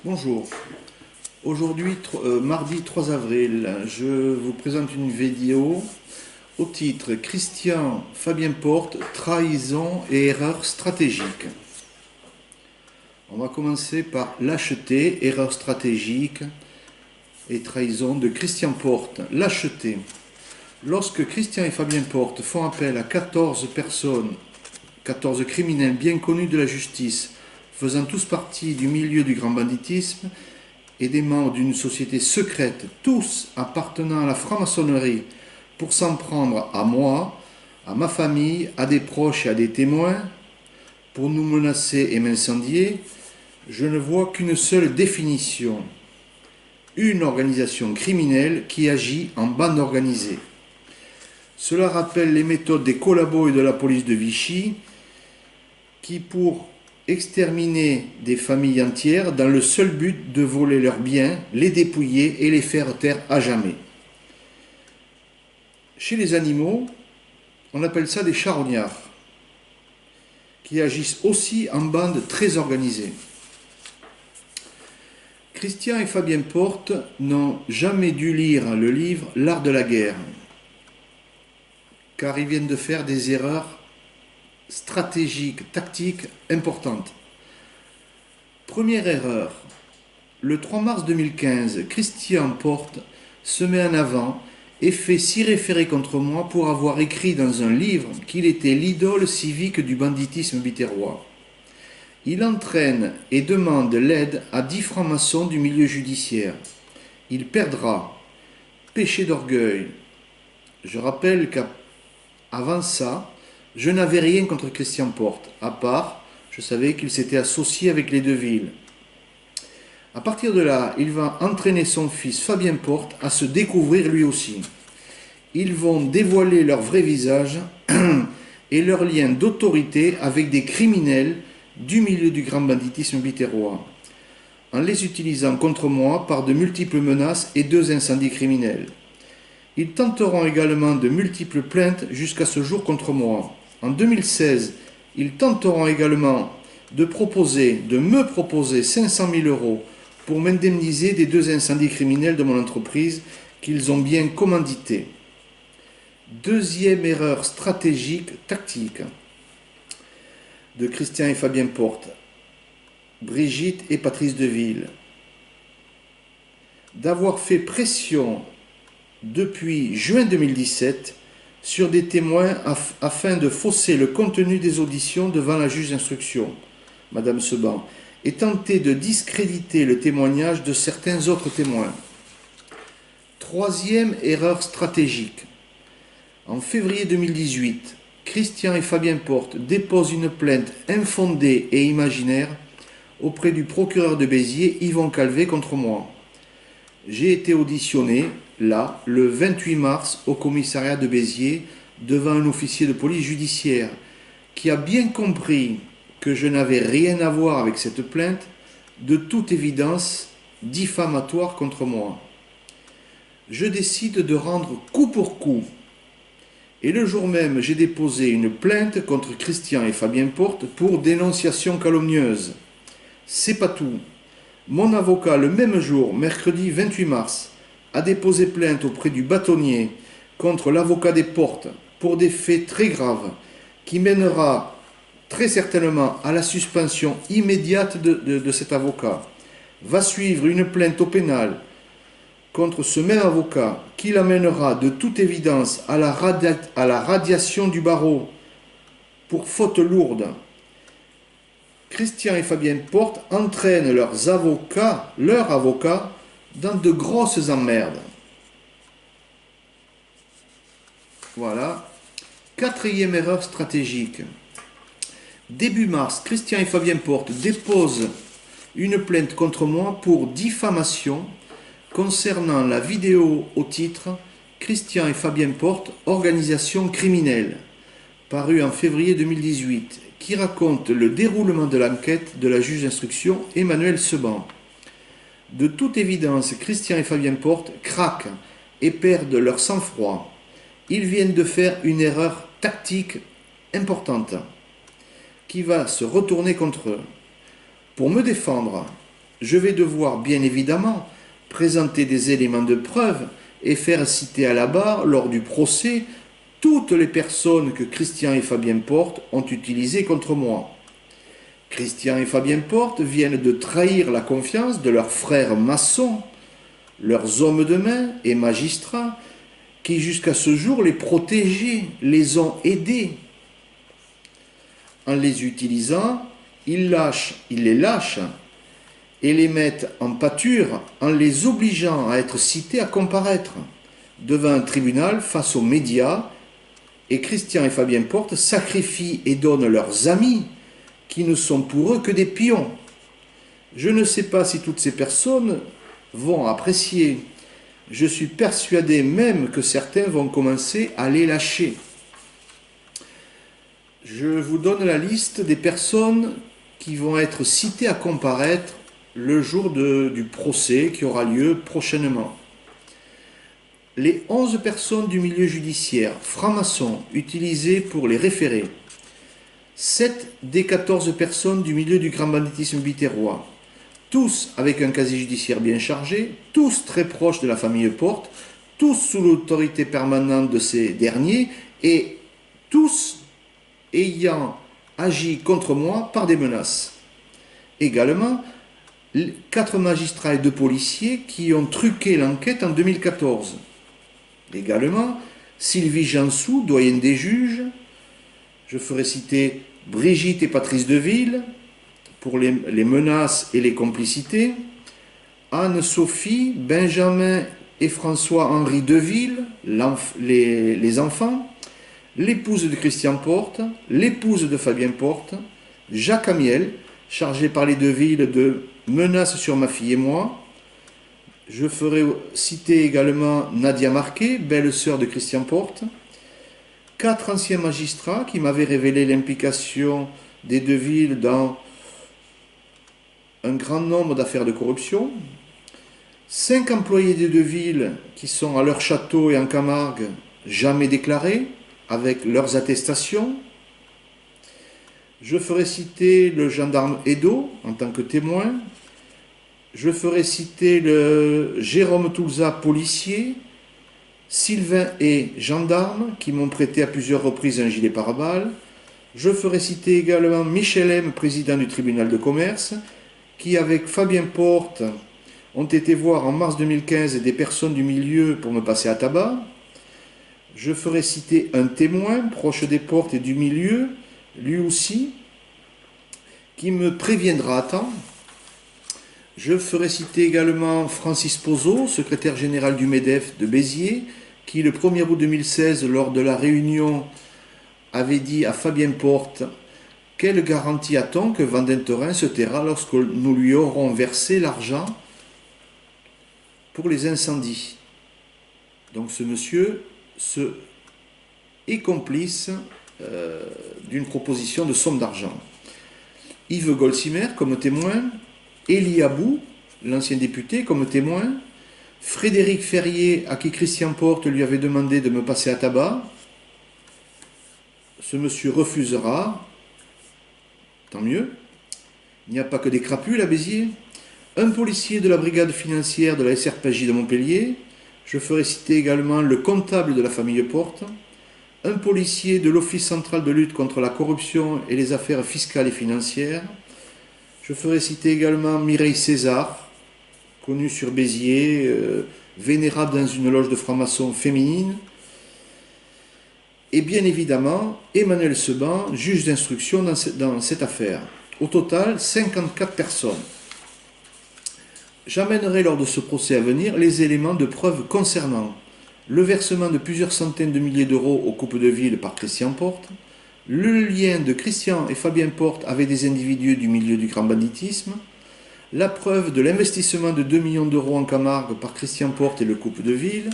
Bonjour, aujourd'hui mardi 3 avril, je vous présente une vidéo au titre Christian Fabien Porte, trahison et erreur stratégique. On va commencer par lâcheté, erreur stratégique et trahison de Christian Porte. Lâcheté. Lorsque Christian et Fabien Porte font appel à 14 personnes, 14 criminels bien connus de la justice, faisant tous partie du milieu du grand banditisme, et des membres d'une société secrète, tous appartenant à la franc-maçonnerie, pour s'en prendre à moi, à ma famille, à des proches et à des témoins, pour nous menacer et m'incendier, je ne vois qu'une seule définition. Une organisation criminelle qui agit en bande organisée. Cela rappelle les méthodes des collabos et de la police de Vichy, qui, pour exterminer des familles entières dans le seul but de voler leurs biens, les dépouiller et les faire taire à jamais. Chez les animaux, on appelle ça des charognards, qui agissent aussi en bande très organisée. Christian et Fabien Porte n'ont jamais dû lire le livre L'art de la guerre, car ils viennent de faire des erreurs stratégiques, tactiques importantes. Première erreur. Le 3 mars 2015, Christian Porte se met en avant et fait 6 référés contre moi pour avoir écrit dans un livre qu'il était l'idole civique du banditisme biterrois. Il entraîne et demande l'aide à 10 francs-maçons du milieu judiciaire. Il perdra. Péché d'orgueil. Je rappelle qu'avant ça, je n'avais rien contre Christian Porte, à part, je savais qu'il s'était associé avec les Deville. À partir de là, il va entraîner son fils Fabien Porte à se découvrir lui aussi. Ils vont dévoiler leur vrai visage et leur lien d'autorité avec des criminels du milieu du grand banditisme biterrois, en les utilisant contre moi par de multiples menaces et 2 incendies criminels. Ils tenteront également de multiples plaintes jusqu'à ce jour contre moi. En 2016, ils tenteront également de me proposer 500 000 euros pour m'indemniser des 2 incendies criminels de mon entreprise qu'ils ont bien commandités. Deuxième erreur stratégique, tactique de Christian et Fabien Porte, Brigitte et Patrice Deville. D'avoir fait pression depuis juin 2017 sur des témoins afin de fausser le contenu des auditions devant la juge d'instruction, Madame Seban, et tenter de discréditer le témoignage de certains autres témoins. Troisième erreur stratégique. En février 2018, Christian et Fabien Porte déposent une plainte infondée et imaginaire auprès du procureur de Béziers, Yvon Calvé, contre moi. J'ai été auditionné, là, le 28 mars, au commissariat de Béziers, devant un officier de police judiciaire, qui a bien compris que je n'avais rien à voir avec cette plainte, de toute évidence diffamatoire contre moi. Je décide de rendre coup pour coup. Et le jour même, j'ai déposé une plainte contre Christian et Fabien Porte pour dénonciation calomnieuse. C'est pas tout. Mon avocat, le même jour, mercredi 28 mars, a déposé plainte auprès du bâtonnier contre l'avocat des Portes pour des faits très graves qui mènera très certainement à la suspension immédiate de cet avocat. Va suivre une plainte au pénal contre ce même avocat qui l'amènera de toute évidence à la radiation du barreau pour faute lourde. Christian et Fabien Porte entraînent leur avocat, dans de grosses emmerdes. Voilà. Quatrième erreur stratégique. Début mars, Christian et Fabien Porte déposent une plainte contre moi pour diffamation concernant la vidéo au titre Christian et Fabien Porte, organisation criminelle, parue en février 2018, qui raconte le déroulement de l'enquête de la juge d'instruction Emmanuelle Seban. De toute évidence, Christian et Fabien Porte craquent et perdent leur sang-froid. Ils viennent de faire une erreur tactique importante qui va se retourner contre eux. Pour me défendre, je vais devoir bien évidemment présenter des éléments de preuve et faire citer à la barre lors du procès toutes les personnes que Christian et Fabien Porte ont utilisées contre moi. Christian et Fabien Porte viennent de trahir la confiance de leurs frères maçons, leurs hommes de main et magistrats, qui jusqu'à ce jour les protégeaient, les ont aidés. En les utilisant, ils les lâchent et les mettent en pâture en les obligeant à être cités à comparaître devant un tribunal face aux médias, et Christian et Fabien Porte sacrifient et donnent leurs amis qui ne sont pour eux que des pions. Je ne sais pas si toutes ces personnes vont apprécier. Je suis persuadé même que certains vont commencer à les lâcher. Je vous donne la liste des personnes qui vont être citées à comparaître le jour du procès qui aura lieu prochainement. Les 11 personnes du milieu judiciaire, francs-maçons, utilisées pour les référés. 7 des 14 personnes du milieu du grand banditisme biterrois. Tous avec un casier judiciaire bien chargé, tous très proches de la famille Porte, tous sous l'autorité permanente de ces derniers et tous ayant agi contre moi par des menaces. Également, 4 magistrats et 2 policiers qui ont truqué l'enquête en 2014. Également, Sylvie Jansou, doyenne des juges. Je ferai citer Brigitte et Patrice Deville pour les menaces et les complicités. Anne-Sophie, Benjamin et François-Henri Deville, les enfants. L'épouse de Christian Porte, l'épouse de Fabien Porte. Jacques Amiel, chargé par les Deville de menaces sur ma fille et moi. Je ferai citer également Nadia Marquet, belle-sœur de Christian Porte. 4 anciens magistrats qui m'avaient révélé l'implication des Deville dans un grand nombre d'affaires de corruption. 5 employés des Deville qui sont à leur château et en Camargue jamais déclarés, avec leurs attestations. Je ferai citer le gendarme Edo en tant que témoin. Je ferai citer le Jérôme Toulza, policier, Sylvain et gendarme, qui m'ont prêté à plusieurs reprises un gilet pare-balles. Je ferai citer également Michel M, président du tribunal de commerce, qui avec Fabien Porte ont été voir en mars 2015 des personnes du milieu pour me passer à tabac. Je ferai citer un témoin proche des Portes et du milieu, lui aussi, qui me préviendra à temps. Je ferai citer également Francis Pozzo, secrétaire général du MEDEF de Béziers, qui le 1er août 2016, lors de la réunion, avait dit à Fabien Porte: « Quelle garantie a-t-on que Vandenteren se taira lorsque nous lui aurons versé l'argent pour les incendies ?» Donc ce monsieur est complice d'une proposition de somme d'argent. Yves Golsimer comme témoin, Élie Abou, l'ancien député, comme témoin, Frédéric Ferrier, à qui Christian Porte lui avait demandé de me passer à tabac. Ce monsieur refusera, tant mieux. Il n'y a pas que des crapules à Béziers. Un policier de la brigade financière de la SRPJ de Montpellier. Je ferai citer également le comptable de la famille Porte. Un policier de l'Office central de lutte contre la corruption et les affaires fiscales et financières. Je ferai citer également Mireille César, connue sur Béziers, vénérable dans une loge de francs-maçons féminine. Et bien évidemment, Emmanuel Seban, juge d'instruction dans cette affaire. Au total, 54 personnes. J'amènerai lors de ce procès à venir les éléments de preuve concernant le versement de plusieurs centaines de milliers d'euros aux coupes de ville par Christian Porte, le lien de Christian et Fabien Porte avec des individus du milieu du grand banditisme, la preuve de l'investissement de 2 millions d'euros en Camargue par Christian Porte et le couple de ville,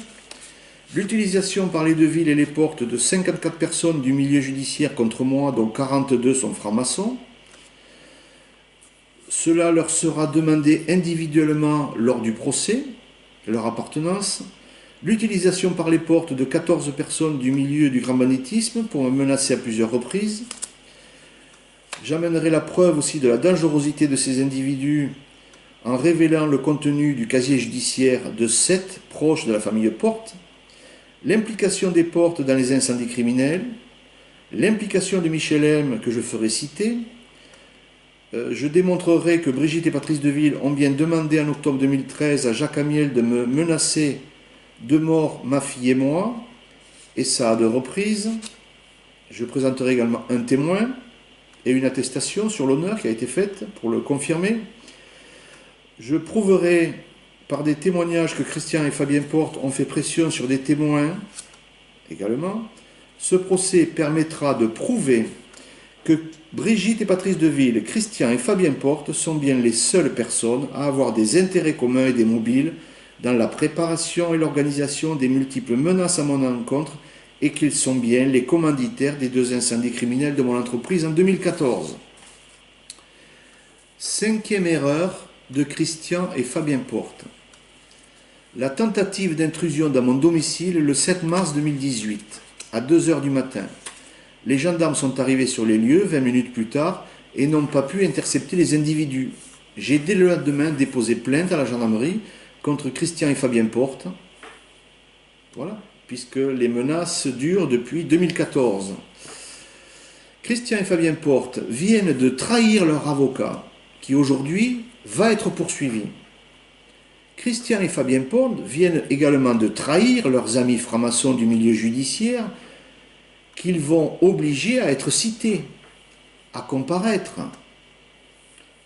l'utilisation par les Deville et les Portes de 54 personnes du milieu judiciaire contre moi, dont 42 sont francs-maçons. Cela leur sera demandé individuellement lors du procès, leur appartenance. L'utilisation par les Portes de 14 personnes du milieu du grand banditisme pour me menacer à plusieurs reprises. J'amènerai la preuve aussi de la dangerosité de ces individus en révélant le contenu du casier judiciaire de 7 proches de la famille Porte, l'implication des Porte dans les incendies criminels, l'implication de Michel M que je ferai citer. Je démontrerai que Brigitte et Patrice Deville ont bien demandé en octobre 2013 à Jacques Amiel de me menacer de mort ma fille et moi, et ça à 2 reprises. Je présenterai également un témoin et une attestation sur l'honneur qui a été faite pour le confirmer. Je prouverai par des témoignages que Christian et Fabien Porte ont fait pression sur des témoins également. Ce procès permettra de prouver que Brigitte et Patrice Deville, Christian et Fabien Porte sont bien les seules personnes à avoir des intérêts communs et des mobiles dans la préparation et l'organisation des multiples menaces à mon encontre et qu'ils sont bien les commanditaires des 2 incendies criminels de mon entreprise en 2014. 5e erreur de Christian et Fabien Porte. La tentative d'intrusion dans mon domicile le 7 mars 2018, à 2 heures du matin. Les gendarmes sont arrivés sur les lieux 20 minutes plus tard et n'ont pas pu intercepter les individus. J'ai dès le lendemain déposé plainte à la gendarmerie contre Christian et Fabien Porte. Voilà, puisque les menaces durent depuis 2014. Christian et Fabien Porte viennent de trahir leur avocat, qui aujourd'hui va être poursuivi. Christian et Fabien Porte viennent également de trahir leurs amis francs-maçons du milieu judiciaire, qu'ils vont obliger à être cités, à comparaître.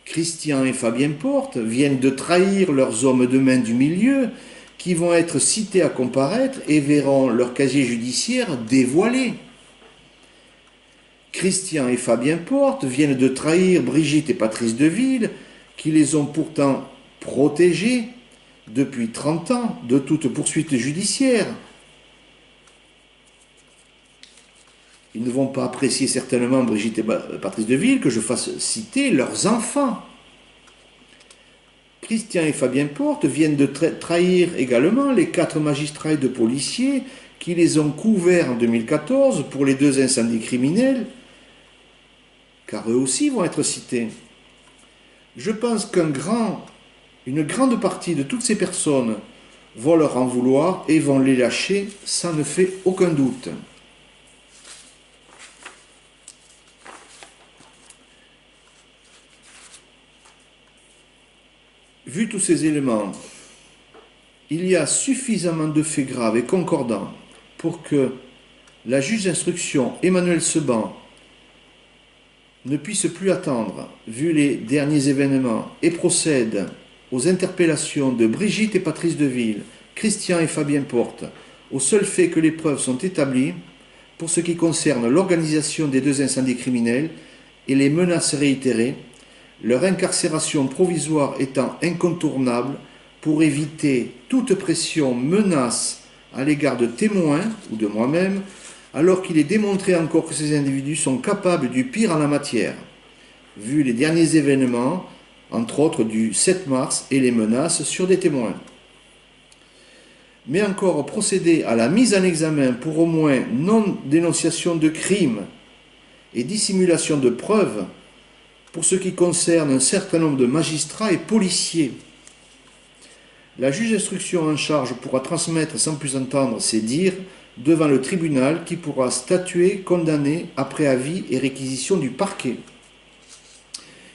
Christian et Fabien Porte viennent de trahir leurs hommes de main du milieu, qui vont être cités à comparaître et verront leur casier judiciaire dévoilé. Christian et Fabien Porte viennent de trahir Brigitte et Patrice Deville, qui les ont pourtant protégés depuis 30 ans de toute poursuite judiciaire. Ils ne vont pas apprécier certainement, Brigitte et Patrice Deville, que je fasse citer leurs enfants. Christian et Fabien Porte viennent de trahir également les 4 magistrats et 2 policiers qui les ont couverts en 2014 pour les 2 incendies criminels, car eux aussi vont être cités. Je pense une grande partie de toutes ces personnes vont leur en vouloir et vont les lâcher, ça ne fait aucun doute. Vu tous ces éléments, il y a suffisamment de faits graves et concordants pour que la juge d'instruction Emmanuel Seban ne puisse plus attendre, vu les derniers événements, et procède aux interpellations de Brigitte et Patrice Deville, Christian et Fabien Porte, au seul fait que les preuves sont établies pour ce qui concerne l'organisation des 2 incendies criminels et les menaces réitérées, leur incarcération provisoire étant incontournable pour éviter toute pression, menace à l'égard de témoins ou de moi-même, alors qu'il est démontré encore que ces individus sont capables du pire en la matière, vu les derniers événements, entre autres du 7 mars et les menaces sur des témoins. Mais encore procéder à la mise en examen pour au moins non-dénonciation de crimes et dissimulation de preuves pour ce qui concerne un certain nombre de magistrats et policiers. La juge d'instruction en charge pourra transmettre sans plus entendre ses dires devant le tribunal qui pourra statuer, condamner après avis et réquisition du parquet.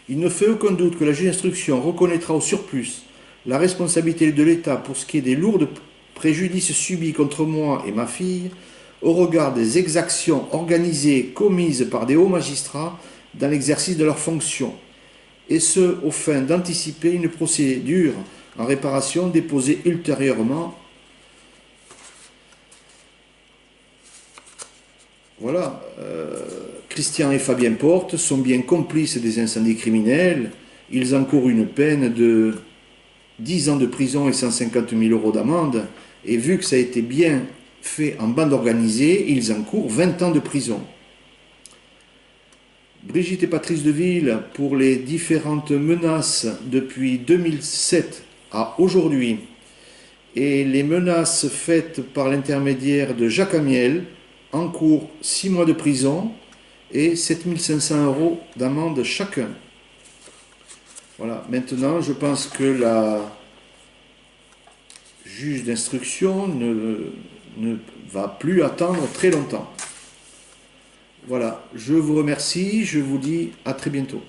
Il ne fait aucun doute que la juge d'instruction reconnaîtra au surplus la responsabilité de l'État pour ce qui est des lourds préjudices subis contre moi et ma fille au regard des exactions organisées commises par des hauts magistrats dans l'exercice de leurs fonctions, et ce, aux fins d'anticiper une procédure en réparation déposée ultérieurement. Voilà, Christian et Fabien Porte sont bien complices des incendies criminels. Ils encourent une peine de 10 ans de prison et 150 000 € d'amende, et vu que ça a été bien fait en bande organisée, ils encourent 20 ans de prison. Brigitte et Patrice Deville, pour les différentes menaces depuis 2007 à aujourd'hui, et les menaces faites par l'intermédiaire de Jacques Amiel, encourent 6 mois de prison et 7 500 € d'amende chacun. Voilà, maintenant je pense que la juge d'instruction ne va plus attendre très longtemps. Voilà, je vous remercie, je vous dis à très bientôt.